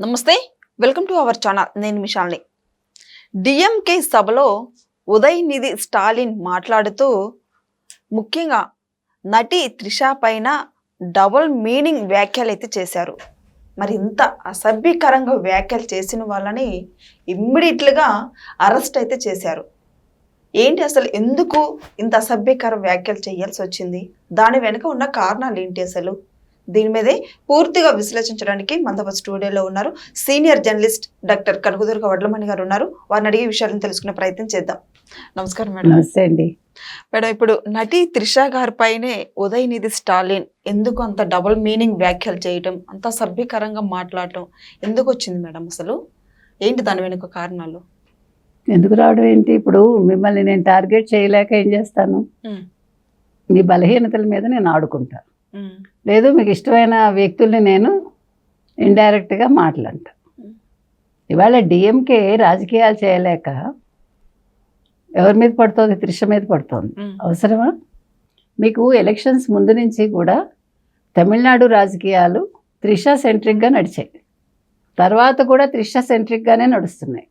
నమస్తే, welcome to our channel. నేను మిషాల్ని. DMK సభలో ఉదయనిధి స్టాలిన్ మాట్లాడుతూ ముఖ్యంగా నటి త్రిష పైన డబుల్ మీనింగ్ వ్యాఖ్యలు అయితే చేశారు. మరి ఇంత అసభ్యకరంగా వ్యాఖ్యలు చేసిన వాళ్ళని ఇమ్మీడియట్లుగా అరెస్ట్ అయితే చేశారు. ఏంటి అసలు, ఎందుకు ఇంత అసభ్యకర వ్యాఖ్యలు చేయాల్సి వచ్చింది? దాని వెనుక ఉన్న కారణాలు ఏంటి అసలు? దీని మీదే పూర్తిగా విశ్లేషించడానికి మనతో స్టూడియోలో ఉన్నారు senior journalist doctor Kanakadurga Vadlamani గారు ఉన్నారు. వారిని అడిగే విషయాలను తెలుసుకునే ప్రయత్నం చేద్దాం. నమస్కారం మేడం. నమస్తే అండి మేడం, ఇప్పుడు నటి త్రిష గారి పైనే ఉదయనిధి స్టాలిన్ ఎందుకు అంత డబుల్ మీనింగ్ వ్యాఖ్యలు చేయటం, అంత సభ్యకరంగా మాట్లాడటం ఎందుకు వచ్చింది మేడం? అసలు ఏంటి దాని వెనుక కారణాలు? ఎందుకు రావడం ఏంటి? ఇప్పుడు మిమ్మల్ని నేను టార్గెట్ చేయలేక ఏం చేస్తాను, మీ బలహీనతల మీద నేను ఆడుకుంటా, లేదు మీకు ఇష్టమైన వ్యక్తుల్ని నేను ఇండైరెక్ట్గా మాట్లాడతా. ఇవాళ డిఎంకే రాజకీయాలు చేయలేక ఎవరి మీద పడుతుంది? త్రిష మీద పడుతుంది. అవసరమా? మీకు ఎలక్షన్స్ ముందు నుంచి కూడా తమిళనాడు రాజకీయాలు త్రిష సెంట్రిక్గా నడిచాయి, తర్వాత కూడా త్రిష సెంట్రిక్గానే నడుస్తున్నాయి.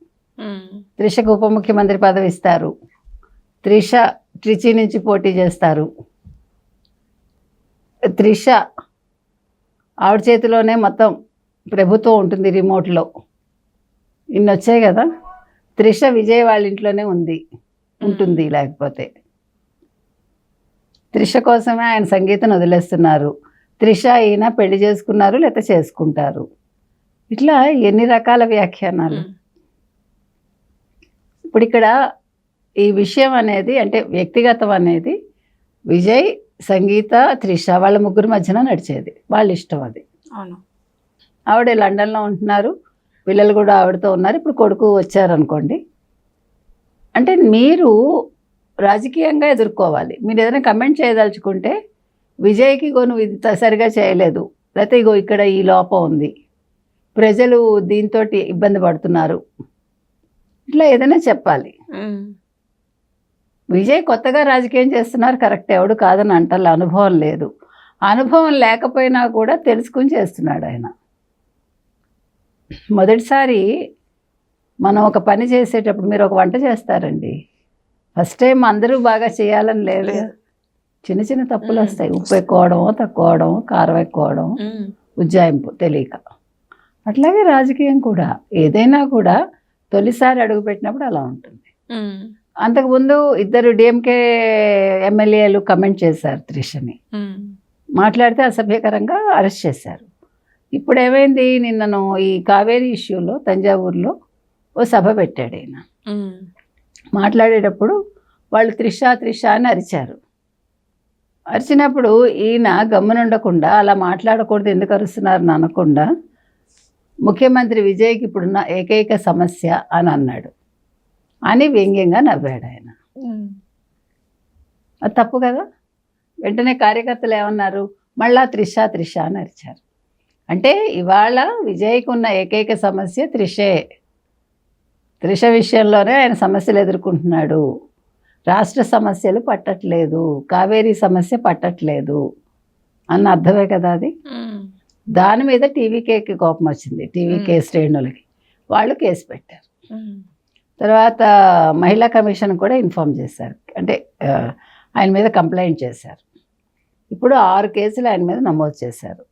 త్రిషకు ఉప ముఖ్యమంత్రి పదవి ఇస్తారు, త్రిష ట్రిచి నుంచి పోటీ చేస్తారు, త్రిష ఆవిడ చేతిలోనే మొత్తం ప్రభుత్వం ఉంటుంది, రిమోట్లో. ఇన్ని వచ్చాయి కదా. త్రిష విజయ్ వాళ్ళ ఇంట్లోనే ఉంటుంది. లేకపోతే త్రిష కోసమే ఆయన సంగీతం వదిలేస్తున్నారు. త్రిష ఈయన పెళ్లి చేసుకున్నారు లేకపోతే చేసుకుంటారు. ఇట్లా ఎన్ని రకాల వ్యాఖ్యానాలు. ఇప్పుడు ఇక్కడ ఈ విషయం అనేది, అంటే వ్యక్తిగతం అనేది, విజయ్, సంగీత, త్రిష వాళ్ళ ముగ్గురు మధ్యన నడిచేది. వాళ్ళ ఇష్టం అది. అవును. ఆవిడ లండన్లో ఉంటున్నారు, పిల్లలు కూడా ఆవిడతో ఉన్నారు. ఇప్పుడు కొడుకు వచ్చారనుకోండి, అంటే మీరు రాజకీయంగా ఎదుర్కోవాలి. మీరు ఏదైనా కమెంట్ చేయదలుచుకుంటే, విజయ్కి నువ్వు ఇది సరిగా చేయలేదు, లేకపోతే ఇగో ఇక్కడ ఈ లోపం ఉంది, ప్రజలు దీంతో ఇబ్బంది పడుతున్నారు, ఇట్లా ఏదైనా చెప్పాలి. విజయ్ కొత్తగా రాజకీయం చేస్తున్నారు, కరెక్ట్, ఎవడు కాదని అంటారు, అనుభవం లేదు. అనుభవం లేకపోయినా కూడా తెలుసుకుని చేస్తున్నాడు ఆయన. మొదటిసారి మనం ఒక పని చేసేటప్పుడు, మీరు ఒక వంట చేస్తారండి, ఫస్ట్ టైం అందరూ బాగా చేయాలని లేదు, చిన్న చిన్న తప్పులు వస్తాయి. ఉప్పు ఎక్కువడమో తక్కువడమో, కారం ఎక్కువడం, ఉజ్జాయింపు తెలియక. అట్లాగే రాజకీయం కూడా, ఏదైనా కూడా తొలిసారి అడుగుపెట్టినప్పుడు అలా ఉంటుంది. అంతకుముందు ఇద్దరు డిఎంకే ఎమ్మెల్యేలు కమెంట్ చేశారు త్రిషని, మాట్లాడితే అసభ్యకరంగా అరెస్ట్ చేశారు. ఇప్పుడు ఏమైంది, నిన్నను ఈ కావేరీ ఇష్యూలో తంజావూరులో ఓ సభ పెట్టాడు ఆయన. మాట్లాడేటప్పుడు వాళ్ళు త్రిష త్రిష అని అరిచారు. అరిచినప్పుడు ఈయన గమ్మునుండకుండా, అలా మాట్లాడకూడదు, ఎందుకు అరుస్తున్నారు అనకుండా, ముఖ్యమంత్రి విజయ్కి ఇప్పుడున్న ఏకైక సమస్య అని అన్నాడు అని వ్యంగ్యంగా నవ్వాడు ఆయన. అది తప్పు కదా. వెంటనే కార్యకర్తలు ఏమన్నారు, మళ్ళా త్రిష త్రిష అని అరిచారు. అంటే ఇవాళ విజయ్కి ఉన్న ఏకైక సమస్య త్రిషే. త్రిష విషయంలోనే ఆయన సమస్యలు ఎదుర్కొంటున్నాడు. రాష్ట్ర సమస్యలు పట్టట్లేదు, కావేరీ సమస్య పట్టట్లేదు అన్న అర్థమే కదా అది. దాని మీద టీవీకేకి కోపం వచ్చింది, టీవీకే శ్రేణులకి. వాళ్ళు కేసు పెట్టారు. తర్వాత మహిళా కమిషన్ కూడా ఇన్ఫార్మ్ చేశారు, అంటే ఆయన మీద కంప్లైంట్ చేశారు. ఇప్పుడు 6 కేసులు ఆయన మీద నమోదు చేశారు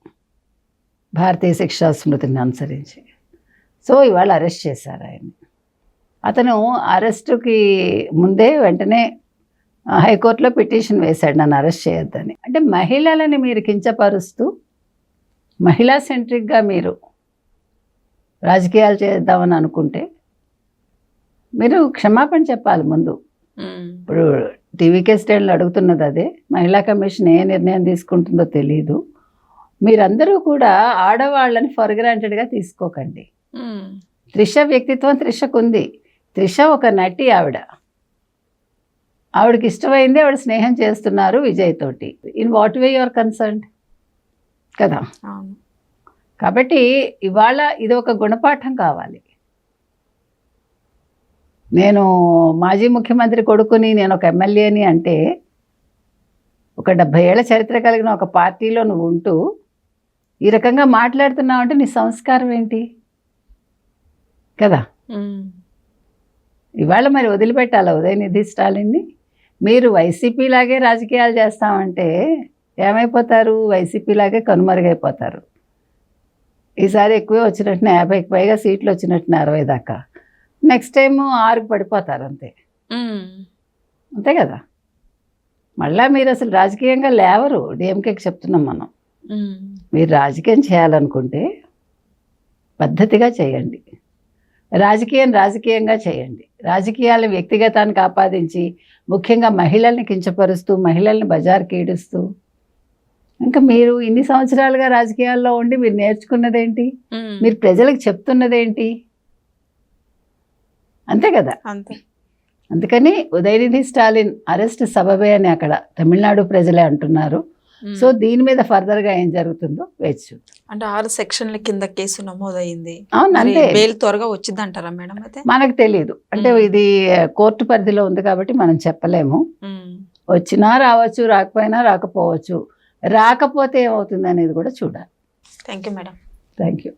భారతీయ శిక్షా స్మృతిని అనుసరించి. సో ఇవాళ అరెస్ట్ చేశారు ఆయన. అతను అరెస్టుకి ముందే వెంటనే హైకోర్టులో పిటిషన్ వేశాడు, నన్ను అరెస్ట్ చేయొద్దని. అంటే మహిళలని మీరు కించపరుస్తూ, మహిళా సెంట్రిక్గా మీరు రాజకీయాలు చేద్దామని అనుకుంటే మీరు క్షమాపణ చెప్పాలి ముందు. ఇప్పుడు టీవీకే స్టేన్లు అడుగుతున్నది అదే. మహిళా కమిషన్ ఏ నిర్ణయం తీసుకుంటుందో తెలియదు. మీరందరూ కూడా ఆడవాళ్ళని ఫర్ గ్రాంటెడ్గా తీసుకోకండి. త్రిష వ్యక్తిత్వం త్రిషకుంది. త్రిష ఒక నటి, ఆవిడకి ఇష్టమైంది, ఆవిడ స్నేహం చేస్తున్నారు విజయ్ తోటి. In what way you are concerned కదా. కాబట్టి ఇవాళ ఇది ఒక గుణపాఠం కావాలి. నేను మాజీ ముఖ్యమంత్రి కొడుకుని, నేను ఒక ఎమ్మెల్యేని అంటే, ఒక 70 ఏళ్ల చరిత్ర కలిగిన ఒక పార్టీలో నువ్వు ఉంటూ ఈ రకంగా మాట్లాడుతున్నావు అంటే నీ సంస్కారం ఏంటి? కదా. ఉమ్. ఇవాళ మరి వదిలిపెట్టాలా ఉదయనిధి స్టాలిన్ని? మీరు వైసీపీ లాగే రాజకీయాలు చేస్తామంటే ఏమైపోతారు? వైసీపీ లాగే కనుమరుగైపోతారు. ఈసారి ఎక్కువే వచ్చినట్టునే 50కి పైగా సీట్లు వచ్చినట్టునే 60 దాకా. నెక్స్ట్ టైం 6కి పడిపోతారు అంతే. ఉమ్. అంతే కదా. మళ్ళీ మీరు అసలు రాజకీయంగా లేవరు. డిఎంకేకి చెప్తున్నాం మనం. ఉమ్. మీరు రాజకీయం చేయాలనుకుంటే పద్ధతిగా చేయండి. రాజకీయంగా చేయండి. రాజకీయాలను వ్యక్తిగతానికి ఆపాదించి ముఖ్యంగా మహిళల్ని కించపరుస్తూ మహిళల్ని బజార్కి ఈడుస్తూ ఇంకా మీరు ఇన్ని సంవత్సరాలుగా రాజకీయాల్లో ఉండి మీరు నేర్చుకున్నదేంటి? ఉమ్. మీరు ప్రజలకు చెప్తున్నదేంటి? అంతే కదా. అంతే. అందుకని ఉదయనిధి స్టాలిన్ అరెస్ట్ సబబే అని అక్కడ తమిళనాడు ప్రజలే అంటున్నారు. ఉమ్. సో దీని మీద ఫర్దర్గా ఏం జరుగుతుందో వేచి చూద్దాం. అంటే 6 సెక్షన్ల కింద కేసు నమోదైంది. అవును, మరి అంతే. బెయిల్ త్వరగా వచ్చింది అంటారా మేడం? అయితే మనకు తెలియదు. అంటే ఇది కోర్టు పరిధిలో ఉంది కాబట్టి మనం చెప్పలేము. ఉమ్. వచ్చినా రావచ్చు, రాకపోయినా రాకపోవచ్చు. రాకపోతే ఏమవుతుంది అనేది కూడా చూడాలి. Thank you madam. Thank you.